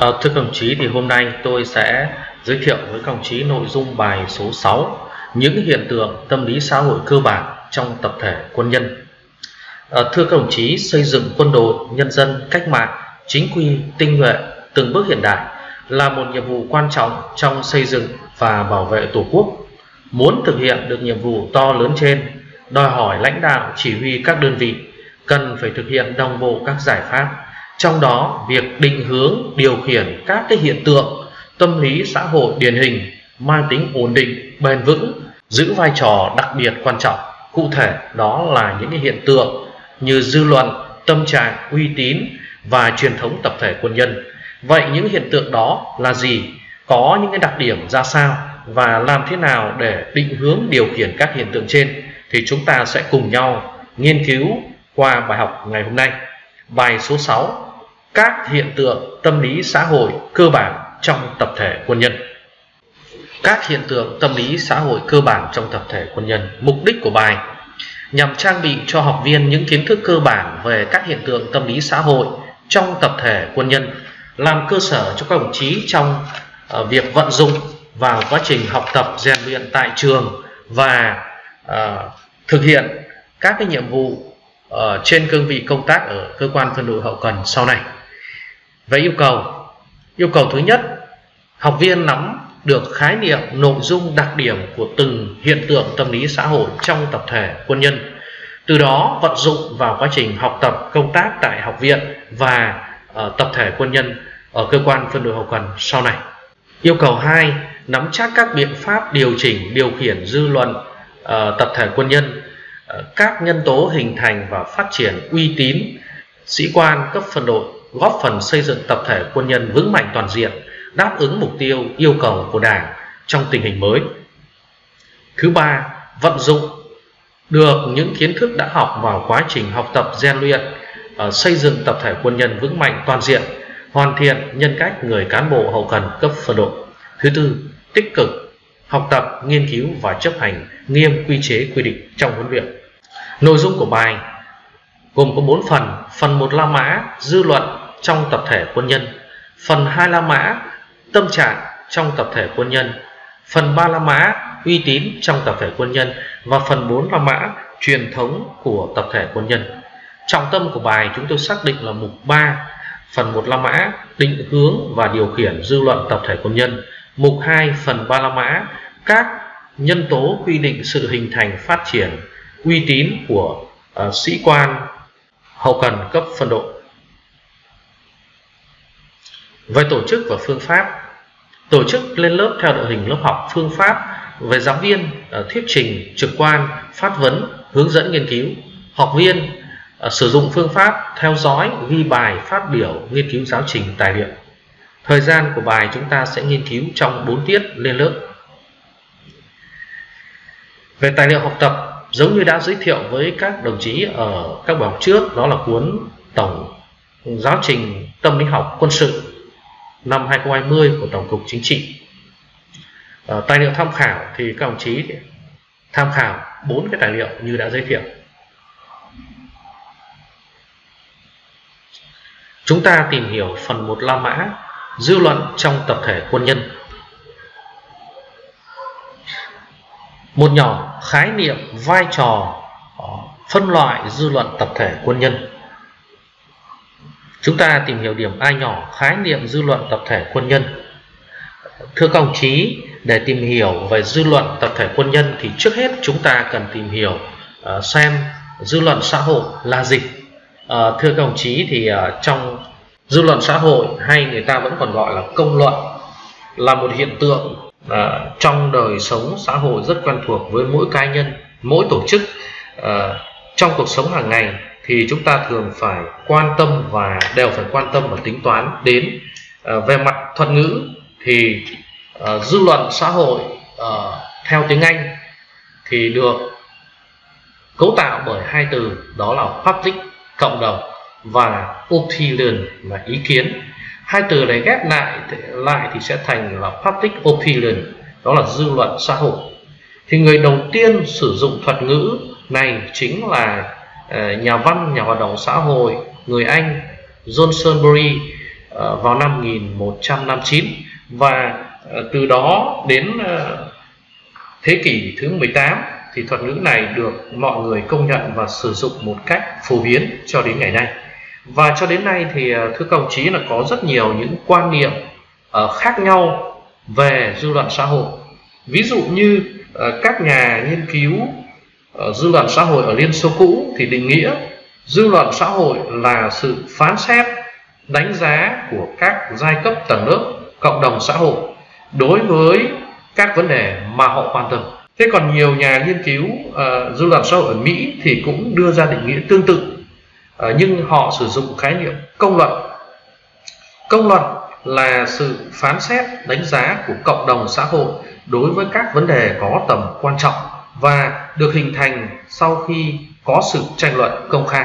Thưa các đồng chí, thì hôm nay tôi sẽ giới thiệu với các đồng chí nội dung bài số 6, những hiện tượng tâm lý xã hội cơ bản trong tập thể quân nhân. Thưa các đồng chí, xây dựng quân đội nhân dân cách mạng, chính quy, tinh nhuệ, từng bước hiện đại là một nhiệm vụ quan trọng trong xây dựng và bảo vệ Tổ quốc. Muốn thực hiện được nhiệm vụ to lớn trên, đòi hỏi lãnh đạo chỉ huy các đơn vị cần phải thực hiện đồng bộ các giải pháp. Trong đó, việc định hướng, điều khiển các hiện tượng tâm lý xã hội điển hình mang tính ổn định, bền vững giữ vai trò đặc biệt quan trọng. Cụ thể, đó là những hiện tượng như dư luận, tâm trạng, uy tín và truyền thống tập thể quân nhân. Vậy những hiện tượng đó là gì? Có những đặc điểm ra sao? Và làm thế nào để định hướng điều khiển các hiện tượng trên? Thì chúng ta sẽ cùng nhau nghiên cứu qua bài học ngày hôm nay. Bài số 6, các hiện tượng tâm lý xã hội cơ bản trong tập thể quân nhân. Các hiện tượng tâm lý xã hội cơ bản trong tập thể quân nhân. Mục đích của bài nhằm trang bị cho học viên những kiến thức cơ bản về các hiện tượng tâm lý xã hội trong tập thể quân nhân, làm cơ sở cho các đồng chí trong việc vận dụng vào quá trình học tập rèn luyện tại trường và thực hiện các nhiệm vụ trên cương vị công tác ở cơ quan phân đội hậu cần sau này. Về yêu cầu thứ nhất, học viên nắm được khái niệm, nội dung, đặc điểm của từng hiện tượng tâm lý xã hội trong tập thể quân nhân, từ đó vận dụng vào quá trình học tập công tác tại học viện và tập thể quân nhân ở cơ quan phân đội hậu cần sau này. Yêu cầu 2, nắm chắc các biện pháp điều chỉnh, điều khiển dư luận tập thể quân nhân, các nhân tố hình thành và phát triển uy tín sĩ quan cấp phân đội, góp phần xây dựng tập thể quân nhân vững mạnh toàn diện, đáp ứng mục tiêu, yêu cầu của Đảng trong tình hình mới. Thứ 3, vận dụng được những kiến thức đã học vào quá trình học tập rèn luyện, xây dựng tập thể quân nhân vững mạnh toàn diện, hoàn thiện nhân cách người cán bộ hậu cần cấp phân đội. Thứ 4, tích cực học tập, nghiên cứu và chấp hành nghiêm quy chế quy định trong huấn luyện. Nội dung của bài gồm có 4 phần. Phần 1 La Mã, dư luận trong tập thể quân nhân. Phần 2 La Mã, tâm trạng trong tập thể quân nhân. Phần 3 La Mã, uy tín trong tập thể quân nhân. Và phần 4 La Mã, truyền thống của tập thể quân nhân. Trọng tâm của bài chúng tôi xác định là mục 3. Phần 1 La Mã, định hướng và điều khiển dư luận tập thể quân nhân. Mục 2, phần 3 La Mã, các nhân tố quy định sự hình thành, phát triển uy tín của sĩ quan hậu cần cấp phân đội. Về tổ chức và phương pháp, tổ chức lên lớp theo đội hình lớp học. Phương pháp về giáo viên thuyết trình, trực quan, phát vấn, hướng dẫn nghiên cứu. Học viên sử dụng phương pháp theo dõi, ghi bài, phát biểu, nghiên cứu giáo trình, tài liệu. Thời gian của bài chúng ta sẽ nghiên cứu trong 4 tiết lên lớp. Về tài liệu học tập, giống như đã giới thiệu với các đồng chí ở các bài học trước, đó là cuốn Tổng giáo trình tâm lý học quân sự năm 2020 của Tổng cục Chính trị. Tài liệu tham khảo thì các đồng chí tham khảo 4 cái tài liệu như đã giới thiệu. Chúng ta tìm hiểu phần 1 La Mã, dư luận trong tập thể quân nhân. Một nhỏ khái niệm, vai trò, phân loại dư luận tập thể quân nhân. Chúng ta tìm hiểu điểm A nhỏ, khái niệm dư luận tập thể quân nhân. Thưa các đồng chí, để tìm hiểu về dư luận tập thể quân nhân thì trước hết chúng ta cần tìm hiểu xem dư luận xã hội là gì. Thưa các đồng chí, thì trong dư luận xã hội, hay người ta vẫn còn gọi là công luận, là một hiện tượng trong đời sống xã hội rất quen thuộc với mỗi cá nhân, mỗi tổ chức. Trong cuộc sống hàng ngày thì chúng ta thường phải quan tâm và đều phải quan tâm và tính toán đến. Về mặt thuật ngữ thì dư luận xã hội theo tiếng Anh thì được cấu tạo bởi 2 từ, đó là public, cộng đồng, và opinion là ý kiến. 2 từ này ghép lại thì sẽ thành là public opinion, đó là dư luận xã hội. Thì người đầu tiên sử dụng thuật ngữ này chính là nhà văn, nhà hoạt động xã hội người Anh John Sunbury vào năm 1159, và từ đó đến thế kỷ thứ 18 thì thuật ngữ này được mọi người công nhận và sử dụng một cách phổ biến cho đến ngày nay. Và cho đến nay thì thưa các đồng chí là có rất nhiều những quan niệm khác nhau về dư luận xã hội. Ví dụ như các nhà nghiên cứu dư luận xã hội ở Liên Xô cũ thì định nghĩa dư luận xã hội là sự phán xét, đánh giá của các giai cấp tầng lớp, cộng đồng xã hội đối với các vấn đề mà họ quan tâm. Thế còn nhiều nhà nghiên cứu dư luận xã hội ở Mỹ thì cũng đưa ra định nghĩa tương tự, nhưng họ sử dụng khái niệm công luận. Công luận là sự phán xét, đánh giá của cộng đồng xã hội đối với các vấn đề có tầm quan trọng và được hình thành sau khi có sự tranh luận công khai.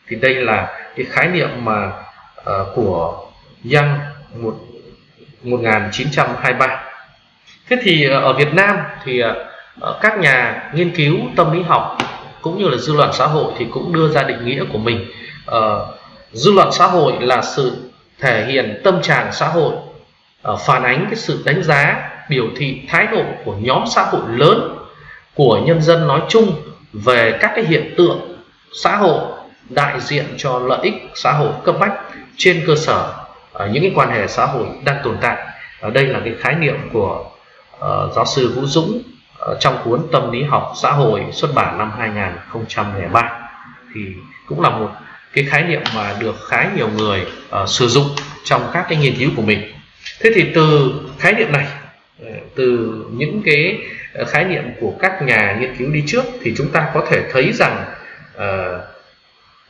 Thì đây là cái khái niệm mà của Young 1923. Thế thì ở Việt Nam thì các nhà nghiên cứu tâm lý học cũng như là dư luận xã hội thì cũng đưa ra định nghĩa của mình. Dư luận xã hội là sự thể hiện tâm trạng xã hội, phản ánh cái sự đánh giá, biểu thị thái độ của nhóm xã hội lớn, của nhân dân nói chung về các cái hiện tượng xã hội đại diện cho lợi ích xã hội cấp bách trên cơ sở những cái quan hệ xã hội đang tồn tại. Ở đây là cái khái niệm của giáo sư Vũ Dũng trong cuốn Tâm lý học xã hội xuất bản năm 2003, thì cũng là một cái khái niệm mà được khá nhiều người sử dụng trong các cái nghiên cứu của mình. Thế thì từ khái niệm này, từ những cái khái niệm của các nhà nghiên cứu đi trước thì chúng ta có thể thấy rằng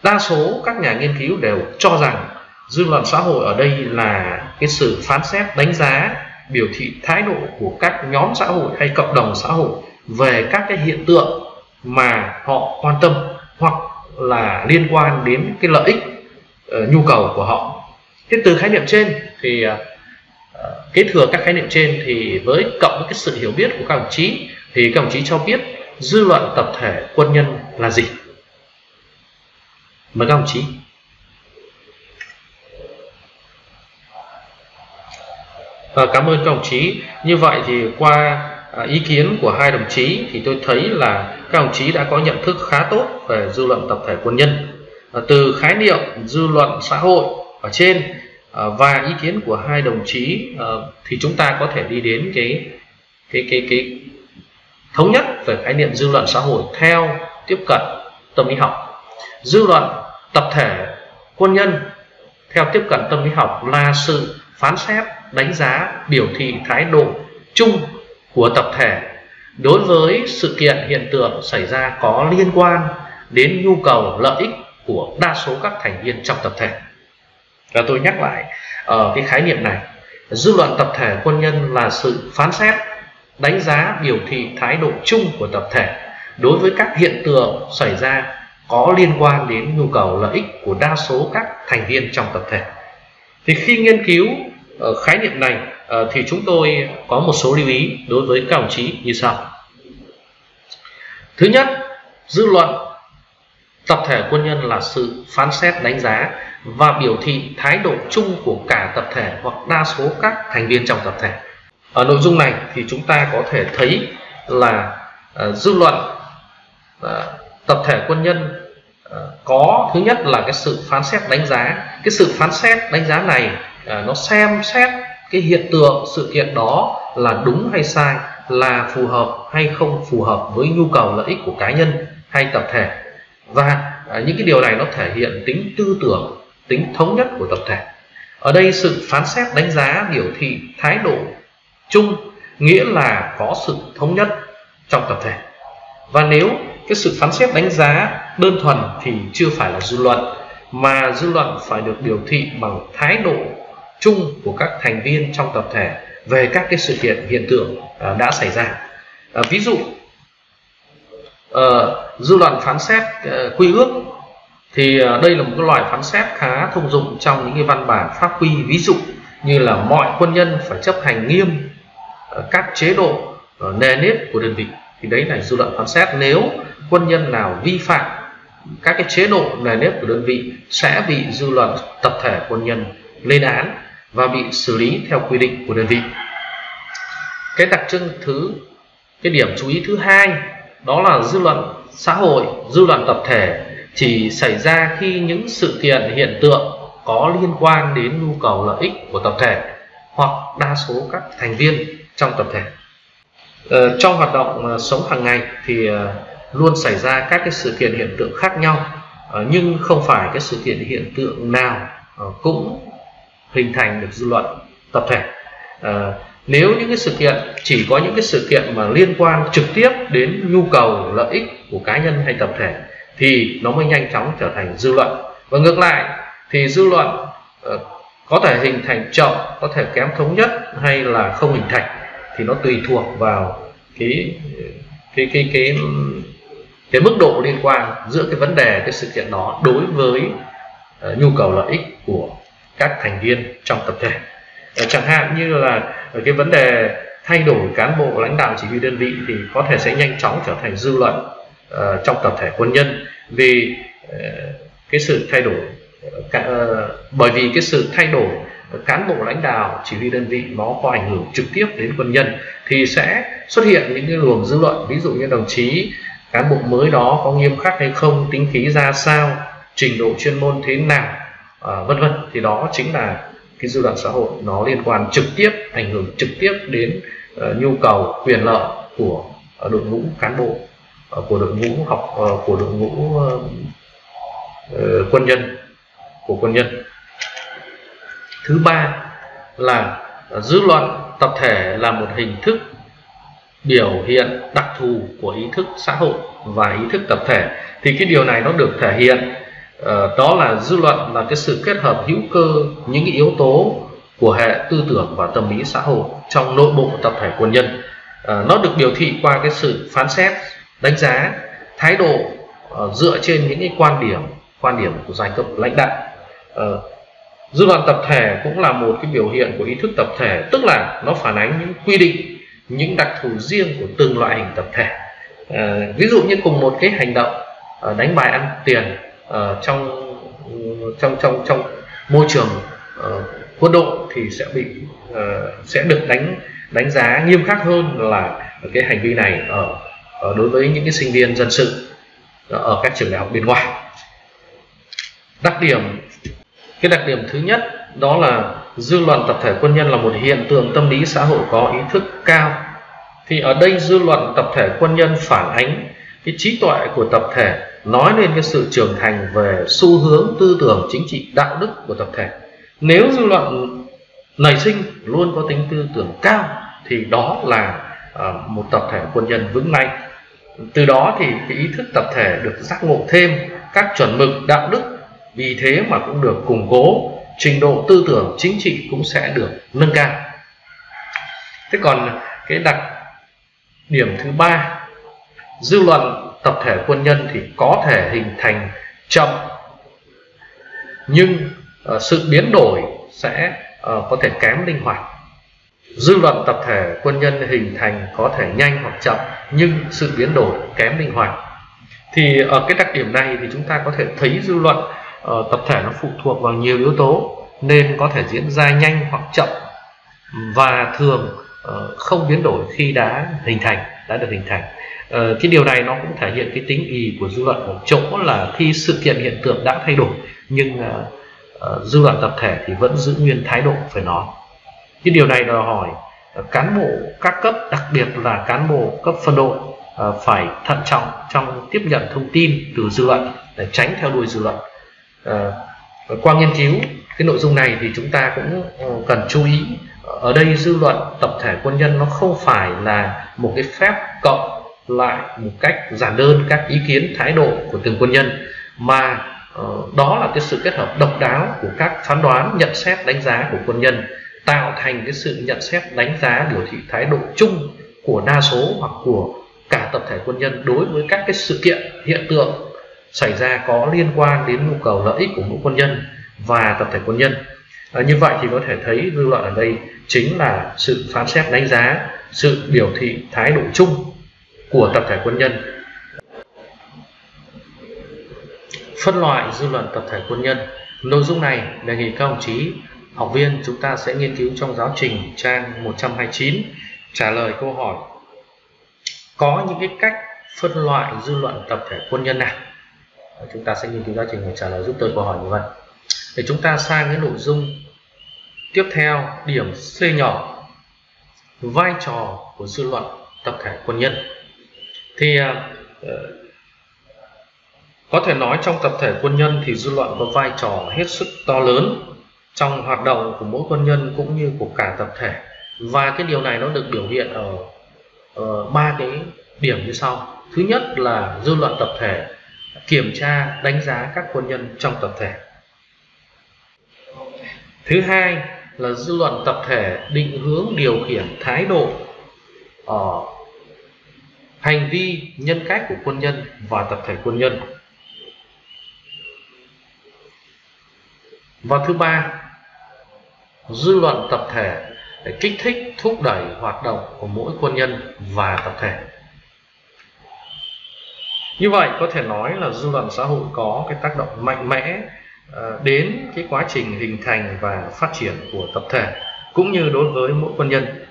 đa số các nhà nghiên cứu đều cho rằng dư luận xã hội ở đây là cái sự phán xét, đánh giá, biểu thị thái độ của các nhóm xã hội hay cộng đồng xã hội về các cái hiện tượng mà họ quan tâm hoặc là liên quan đến cái lợi ích, nhu cầu của họ. Thế từ khái niệm trên thì kế thừa các khái niệm trên thì với cộng với cái sự hiểu biết của các đồng chí thì các đồng chí cho biết dư luận tập thể quân nhân là gì? Mời các đồng chí. Cảm ơn các đồng chí. Như vậy thì qua ý kiến của hai đồng chí thì tôi thấy là các đồng chí đã có nhận thức khá tốt về dư luận tập thể quân nhân. Từ khái niệm dư luận xã hội ở trên và ý kiến của hai đồng chí thì chúng ta có thể đi đến cái thống nhất về khái niệm dư luận xã hội theo tiếp cận tâm lý học. Dư luận tập thể quân nhân theo tiếp cận tâm lý học là sự phán xét, đánh giá, biểu thị thái độ chung của tập thể đối với sự kiện, hiện tượng xảy ra có liên quan đến nhu cầu, lợi ích của đa số các thành viên trong tập thể. Và tôi nhắc lại cái khái niệm này, dư luận tập thể quân nhân là sự phán xét, đánh giá, biểu thị thái độ chung của tập thể đối với các hiện tượng xảy ra có liên quan đến nhu cầu, lợi ích của đa số các thành viên trong tập thể. Thì khi nghiên cứu khái niệm này thì chúng tôi có một số lưu ý đối với các đồng chí như sau. Thứ nhất, dư luận tập thể quân nhân là sự phán xét, đánh giá và biểu thị thái độ chung của cả tập thể hoặc đa số các thành viên trong tập thể. Ở nội dung này thì chúng ta có thể thấy là dư luận tập thể quân nhân có thứ nhất là cái sự phán xét, đánh giá. Cái sự phán xét, đánh giá này nó xem xét cái hiện tượng, sự kiện đó là đúng hay sai, là phù hợp hay không phù hợp với nhu cầu, lợi ích của cá nhân hay tập thể. Và những cái điều này nó thể hiện tính tư tưởng, tính thống nhất của tập thể. Ở đây sự phán xét, đánh giá, biểu thị thái độ chung nghĩa là có sự thống nhất trong tập thể. Và nếu cái sự phán xét, đánh giá đơn thuần thì chưa phải là dư luận, mà dư luận phải được biểu thị bằng thái độ chung của các thành viên trong tập thể về các cái sự kiện, hiện tượng đã xảy ra. Ví dụ dư luận phán xét quy ước thì đây là một cái loại phán xét khá thông dụng trong những cái văn bản pháp quy, ví dụ như là mọi quân nhân phải chấp hành nghiêm các chế độ nề nếp của đơn vị. Thì đấy là dư luận phán xét, nếu quân nhân nào vi phạm các cái chế độ nề nếp của đơn vị sẽ bị dư luận tập thể quân nhân lên án và bị xử lý theo quy định của đơn vị. Cái đặc trưng cái điểm chú ý thứ hai đó là dư luận xã hội, dư luận tập thể chỉ xảy ra khi những sự kiện hiện tượng có liên quan đến nhu cầu lợi ích của tập thể hoặc đa số các thành viên trong tập thể. Trong hoạt động sống hàng ngày thì luôn xảy ra các cái sự kiện hiện tượng khác nhau, nhưng không phải cái sự kiện hiện tượng nào cũng hình thành được dư luận tập thể. Nếu những cái sự kiện chỉ có những cái sự kiện mà liên quan trực tiếp đến nhu cầu lợi ích của cá nhân hay tập thể thì nó mới nhanh chóng trở thành dư luận, và ngược lại thì dư luận có thể hình thành chậm, có thể kém thống nhất hay là không hình thành, thì nó tùy thuộc vào cái mức độ liên quan giữa cái vấn đề, cái sự kiện đó đối với nhu cầu lợi ích của các thành viên trong tập thể. Chẳng hạn như là cái vấn đề thay đổi cán bộ lãnh đạo chỉ huy đơn vị thì có thể sẽ nhanh chóng trở thành dư luận trong tập thể quân nhân, vì cái sự thay đổi bởi vì cái sự thay đổi cán bộ lãnh đạo chỉ huy đơn vị nó có ảnh hưởng trực tiếp đến quân nhân, thì sẽ xuất hiện những cái luồng dư luận, ví dụ như đồng chí cán bộ mới đó có nghiêm khắc hay không, tính khí ra sao, trình độ chuyên môn thế nào, vân vân. Thì đó chính là cái dư luận xã hội, nó liên quan trực tiếp, ảnh hưởng trực tiếp đến nhu cầu quyền lợi của đội ngũ cán bộ, của đội ngũ của đội ngũ quân nhân. Thứ ba là dư luận tập thể là một hình thức biểu hiện đặc thù của ý thức xã hội và ý thức tập thể. Thì cái điều này nó được thể hiện đó là dư luận là cái sự kết hợp hữu cơ những cái yếu tố của hệ tư tưởng và tâm lý xã hội trong nội bộ tập thể quân nhân. Nó được biểu thị qua cái sự phán xét, đánh giá, thái độ dựa trên những cái quan điểm của giai cấp lãnh đạo. Dư luận tập thể cũng là một cái biểu hiện của ý thức tập thể, tức là nó phản ánh những quy định, những đặc thù riêng của từng loại hình tập thể. Ví dụ như cùng một cái hành động đánh bài ăn tiền trong môi trường quân đội thì sẽ được đánh giá nghiêm khắc hơn là cái hành vi này đối với những cái sinh viên dân sự ở các trường đại học bên ngoài. Cái đặc điểm thứ nhất đó là dư luận tập thể quân nhân là một hiện tượng tâm lý xã hội có ý thức cao. Thì ở đây dư luận tập thể quân nhân phản ánh cái trí tuệ của tập thể, nói lên cái sự trưởng thành về xu hướng tư tưởng chính trị đạo đức của tập thể. Nếu dư luận nảy sinh luôn có tính tư tưởng cao thì đó là một tập thể quân nhân vững mạnh. Từ đó thì cái ý thức tập thể được giác ngộ thêm các chuẩn mực đạo đức, vì thế mà cũng được củng cố, trình độ tư tưởng chính trị cũng sẽ được nâng cao. Thế còn cái đặc điểm thứ ba, dư luận tập thể quân nhân thì có thể hình thành chậm, nhưng sự biến đổi sẽ có thể kém linh hoạt. Dư luận tập thể quân nhân hình thành có thể nhanh hoặc chậm, nhưng sự biến đổi kém linh hoạt. Thì ở cái đặc điểm này thì chúng ta có thể thấy dư luận tập thể nó phụ thuộc vào nhiều yếu tố, nên có thể diễn ra nhanh hoặc chậm, và thường không biến đổi khi đã được hình thành. Cái điều này nó cũng thể hiện cái tính ì của dư luận ở chỗ là khi sự kiện hiện tượng đã thay đổi, nhưng dư luận tập thể thì vẫn giữ nguyên thái độ phải nói. Cái điều này đòi hỏi cán bộ các cấp, đặc biệt là cán bộ cấp phân đội phải thận trọng trong tiếp nhận thông tin từ dư luận để tránh theo đuôi dư luận. Qua nghiên cứu cái nội dung này thì chúng ta cũng cần chú ý, ở đây dư luận tập thể quân nhân nó không phải là một cái phép cộng lại một cách giản đơn các ý kiến thái độ của từng quân nhân, mà đó là cái sự kết hợp độc đáo của các phán đoán, nhận xét, đánh giá của quân nhân, tạo thành cái sự nhận xét, đánh giá, biểu thị thái độ chung của đa số hoặc của cả tập thể quân nhân đối với các cái sự kiện hiện tượng xảy ra có liên quan đến nhu cầu lợi ích của mỗi quân nhân và tập thể quân nhân. Như vậy thì có thể thấy dư luận ở đây chính là sự phán xét, đánh giá, sự biểu thị thái độ chung của tập thể quân nhân. Phân loại dư luận tập thể quân nhân. Nội dung này đề nghị các đồng chí học viên chúng ta sẽ nghiên cứu trong giáo trình trang 129, trả lời câu hỏi có những cái cách phân loại dư luận tập thể quân nhân nào. Chúng ta sẽ nghiên cứu giáo trình và trả lời giúp tôi câu hỏi như vậy. Để chúng ta sang cái nội dung tiếp theo, điểm C nhỏ, vai trò của dư luận tập thể quân nhân. Thì có thể nói trong tập thể quân nhân thì dư luận có vai trò hết sức to lớn trong hoạt động của mỗi quân nhân cũng như của cả tập thể. Và cái điều này nó được biểu hiện ở 3 cái điểm như sau. Thứ nhất là dư luận tập thể kiểm tra đánh giá các quân nhân trong tập thể. Thứ hai là dư luận tập thể định hướng điều khiển thái độ, hành vi, nhân cách của quân nhân và tập thể quân nhân. Và thứ ba, dư luận tập thể để kích thích, thúc đẩy hoạt động của mỗi quân nhân và tập thể. Như vậy có thể nói là dư luận xã hội có cái tác động mạnh mẽ đến cái quá trình hình thành và phát triển của tập thể cũng như đối với mỗi quân nhân.